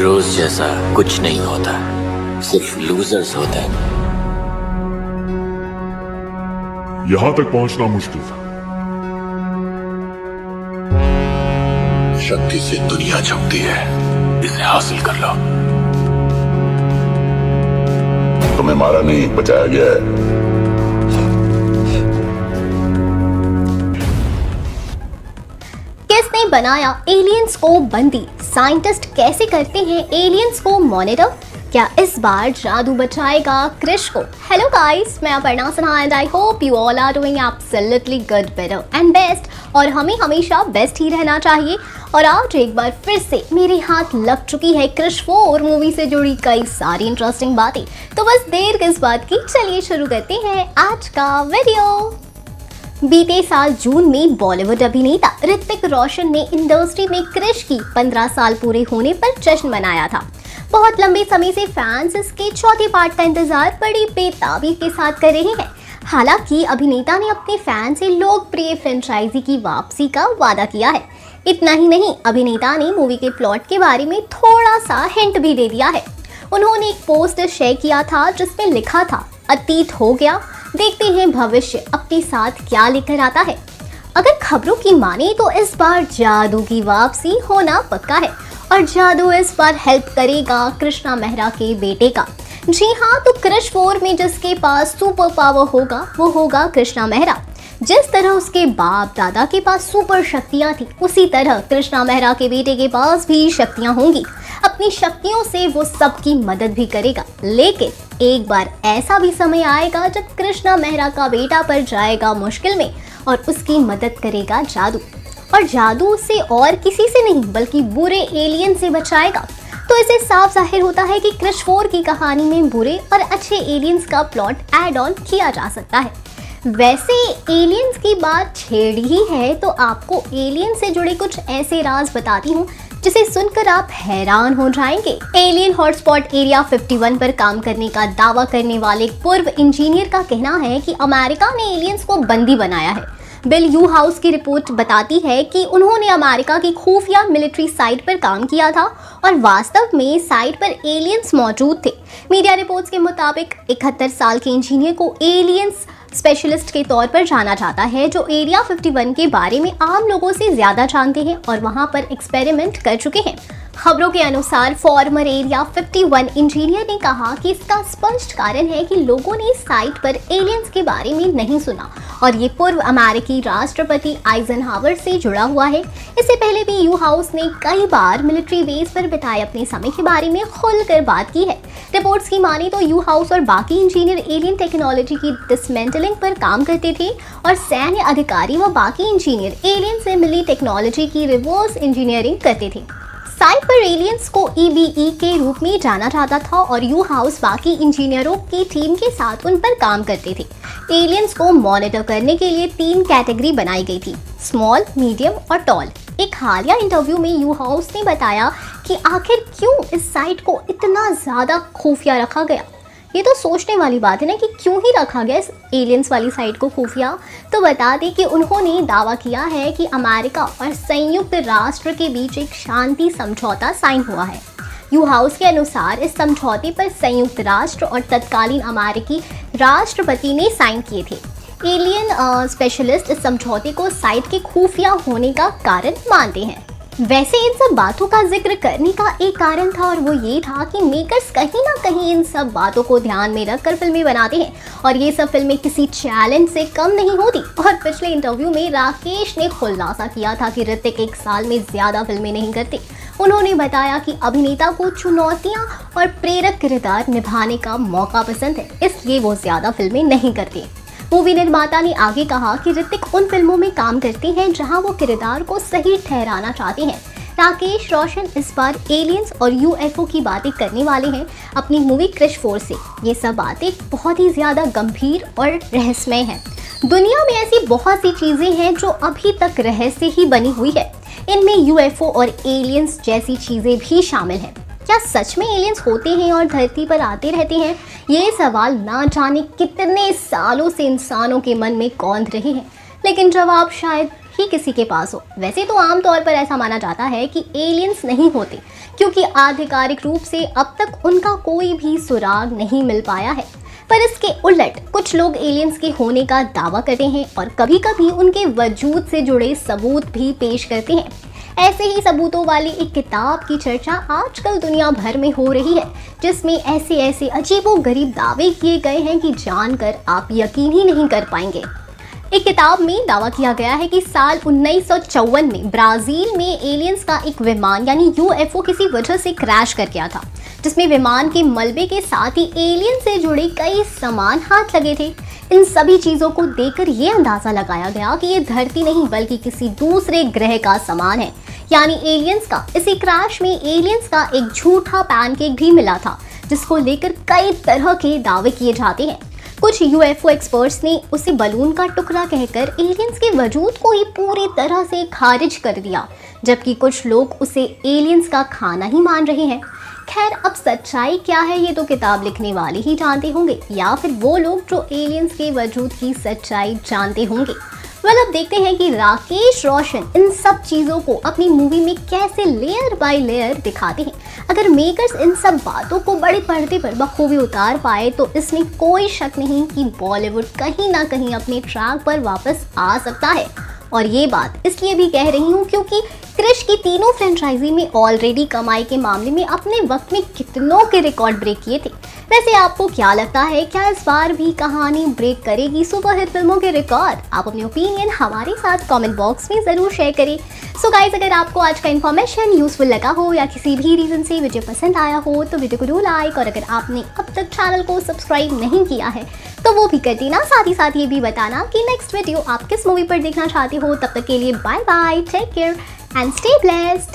Heroes जैसा कुछ नहीं होता, सिर्फ लूजर्स होते हैं। यहां तक पहुंचना मुश्किल था। शक्ति से दुनिया झुकती है, इसे हासिल कर लो। तुम्हें मारा नहीं, बचाया गया है। किसने बनाया एलियंस को बंदी? साइंटिस्ट कैसे करते हैं एलियंस को मॉनिटर? क्या इस बार जादू बचाएगा क्रिश को? हेलो गाइस, मैं Aparna Sinha and I hope you all are doing absolutely good, better and best. और हमें हमेशा बेस्ट ही रहना चाहिए। और आज एक बार फिर से मेरे हाथ लग चुकी है क्रिश 4 मूवी से जुड़ी कई सारी इंटरेस्टिंग बातें। तो बस देर किस बात की, चलिए शुरू करते हैं आज का वीडियो। बीते साल जून में बॉलीवुड अभिनेता ऋतिक रोशन ने इंडस्ट्री में क्रिश की 15 साल पूरे होने पर जश्न मनाया था। बहुत लंबे समय से फैंस इसके चौथे पार्ट का इंतजार बड़ी बेताबी के साथ कर रहे हैं। हालांकि अभिनेता ने अपने फैन से लोकप्रिय फ्रेंचाइजी की वापसी का वादा किया है। इतना ही नहीं, अभिनेता ने मूवी के प्लॉट के बारे में थोड़ा सा हिंट भी दे दिया है। उन्होंने एक पोस्ट शेयर किया था जिसमें लिखा था, अतीत हो गया, देखते हैं भविष्य अपने साथ क्या लेकर आता है। अगर खबरों की माने तो इस बार जादू की वापसी होना पक्का है और जादू इस बार हेल्प करेगा कृष्णा मेहरा के बेटे का। जी हाँ, तो क्रिश 4 में जिसके पास सुपर पावर होगा वो होगा कृष्णा मेहरा। जिस तरह उसके बाप दादा के पास सुपर शक्तियां थी, उसी तरह कृष्णा मेहरा के बेटे के पास भी शक्तियां होंगी। अपनी शक्तियों से वो सबकी मदद भी करेगा। लेकिन एक बार ऐसा भी समय आएगा जब कृष्णा मेहरा का बेटा पड़ जाएगा मुश्किल में और उसकी मदद करेगा जादू। और जादू उसे और किसी से नहीं बल्कि बुरे एलियन से बचाएगा। तो इसे साफ जाहिर होता है कि क्रिश 4 की कहानी में बुरे और अच्छे एलियंस का प्लॉट ऐड ऑन किया जा सकता है। वैसे एलियंस की बात छेड़ ही है तो आपको एलियन से जुड़े कुछ ऐसे राज बताती हूँ जिसे सुनकर आप हैरान हो जाएंगे। एलियन हॉटस्पॉट एरिया 51 पर काम करने का दावा करने वाले पूर्व इंजीनियर का कहना है कि अमेरिका ने एलियंस को बंदी बनाया है। बिल यू हाउस की रिपोर्ट बताती है कि उन्होंने अमेरिका की खुफिया मिलिट्री साइट पर काम किया था और वास्तव में साइट पर एलियंस मौजूद थे। मीडिया रिपोर्ट्स के मुताबिक 71 साल के इंजीनियर को एलियंस स्पेशलिस्ट के तौर पर जाना जाता है, जो एरिया 51 के बारे में आम लोगों से ज्यादा जानते हैं और वहां पर एक्सपेरिमेंट कर चुके हैं। खबरों के अनुसार फॉर्मर एरिया 51 इंजीनियर ने कहा कि इसका स्पष्ट कारण है कि लोगों ने साइट पर एलियंस के बारे में नहीं सुना और ये पूर्व अमेरिकी राष्ट्रपति आइजनहावर से जुड़ा हुआ है। इससे पहले भी यू हाउस ने कई बार मिलिट्री बेस पर बिताए अपने समय के बारे में खुलकर बात की है। रिपोर्ट्स की माने तो यू हाउस और बाकी इंजीनियर एलियन टेक्नोलॉजी की डिसमेंटलिंग पर काम करते थे और सैन्य अधिकारी व बाकी इंजीनियर एलियन से मिली टेक्नोलॉजी की रिवर्स इंजीनियरिंग करते थे। साइट पर एलियंस को EBE के रूप में जाना जाता था और यू हाउस बाकी इंजीनियरों की टीम के साथ उन पर काम करते थे। एलियंस को मॉनिटर करने के लिए 3 कैटेगरी बनाई गई थी, स्मॉल, मीडियम और टॉल। एक हालिया इंटरव्यू में यू हाउस ने बताया कि आखिर क्यों इस साइट को इतना ज़्यादा खुफिया रखा गया। ये तो सोचने वाली बात है ना कि क्यों ही रखा गया इस एलियंस वाली साइट को खुफिया। तो बता दें कि उन्होंने दावा किया है कि अमेरिका और संयुक्त राष्ट्र के बीच एक शांति समझौता साइन हुआ है। यू हाउस के अनुसार इस समझौते पर संयुक्त राष्ट्र और तत्कालीन अमेरिकी राष्ट्रपति ने साइन किए थे। एलियन स्पेशलिस्ट इस समझौते को साइट के खुफिया होने का कारण मानते हैं। वैसे इन सब बातों का जिक्र करने का एक कारण था और वो ये था कि मेकर्स कहीं ना कहीं इन सब बातों को ध्यान में रखकर फिल्में बनाते हैं और ये सब फिल्में किसी चैलेंज से कम नहीं होती। और पिछले इंटरव्यू में राकेश ने खुलासा किया था कि ऋतिक 1 साल में ज़्यादा फिल्में नहीं करते। उन्होंने बताया कि अभिनेता को चुनौतियाँ और प्रेरक किरदार निभाने का मौका पसंद है, इसलिए वो ज़्यादा फिल्में नहीं करते। मूवी निर्माता ने आगे कहा कि ऋतिक उन फिल्मों में काम करते हैं जहां वो किरदार को सही ठहराना चाहते हैं। राकेश रोशन इस बार एलियंस और UFO की बातें करने वाले हैं अपनी मूवी क्रिश 4 से। ये सब बातें बहुत ही ज़्यादा गंभीर और रहस्यमय हैं। दुनिया में ऐसी बहुत सी चीज़ें हैं जो अभी तक रहस्य ही बनी हुई है। इनमें UFO और एलियंस जैसी चीज़ें भी शामिल हैं। क्या सच में एलियंस होते हैं और धरती पर आते रहते हैं? ये सवाल ना जाने कितने सालों से इंसानों के मन में कौंध रहे हैं, लेकिन जवाब शायद ही किसी के पास हो। वैसे तो आमतौर पर ऐसा माना जाता है कि एलियंस नहीं होते, क्योंकि आधिकारिक रूप से अब तक उनका कोई भी सुराग नहीं मिल पाया है। पर इसके उलट कुछ लोग एलियंस के होने का दावा करते हैं और कभी कभी उनके वजूद से जुड़े सबूत भी पेश करते हैं। ऐसे ही सबूतों वाली एक किताब की चर्चा आजकल दुनिया भर में हो रही है, जिसमें ऐसे ऐसे अजीबोगरीब दावे किए गए हैं कि जानकर आप यकीन ही नहीं कर पाएंगे। एक किताब में दावा किया गया है कि साल 1954 में ब्राजील में एलियंस का एक विमान यानी यूएफओ किसी वजह से क्रैश कर गया था, जिसमें विमान के मलबे के साथ ही एलियन से जुड़े कई सामान हाथ लगे थे। इन सभी चीज़ों को देखकर ये अंदाज़ा लगाया गया कि ये धरती नहीं बल्कि किसी दूसरे ग्रह का सामान है, यानी एलियंस का। इसी क्रैश में एलियंस का एक झूठा पैनकेक भी मिला था, जिसको लेकर कई तरह के दावे किए जाते हैं। कुछ यूएफओ एक्सपर्ट्स ने उसे बलून का टुकड़ा कहकर एलियंस के वजूद को ही पूरी तरह से खारिज कर दिया, जबकि कुछ लोग उसे एलियंस का खाना ही मान रहे हैं। खैर, अब सच्चाई क्या है ये तो किताब लिखने वाले ही जानते होंगे, या फिर वो लोग जो एलियंस के वजूद की सच्चाई जानते होंगे। अब देखते हैं कि राकेश रोशन इन सब चीज़ों को अपनी मूवी में कैसे लेयर बाय लेयर दिखाते हैं। अगर मेकर्स इन सब बातों को बड़े पर्दे पर बखूबी उतार पाए तो इसमें कोई शक नहीं कि बॉलीवुड कहीं ना कहीं अपने ट्रैक पर वापस आ सकता है। और ये बात इसलिए भी कह रही हूँ क्योंकि क्रिश की तीनों फ्रेंचाइजी में ऑलरेडी कमाई के मामले में अपने वक्त में कितनों के रिकॉर्ड ब्रेक किए थे। वैसे आपको क्या लगता है, क्या इस बार भी कहानी ब्रेक करेगी सुपरहिट फिल्मों के रिकॉर्ड? आप अपनी ओपिनियन हमारे साथ कमेंट बॉक्स में ज़रूर शेयर करें। सो गाइस, अगर आपको आज का इन्फॉर्मेशन यूजफुल लगा हो या किसी भी रीज़न से वीडियो पसंद आया हो तो वीडियो को डू लाइक, और अगर आपने अब तक चैनल को सब्सक्राइब नहीं किया है तो वो भी कर देना। साथ ही साथ ये भी बताना कि नेक्स्ट वीडियो आप किस मूवी पर देखना चाहते हो। तब तक के लिए bye bye, take care and stay blessed.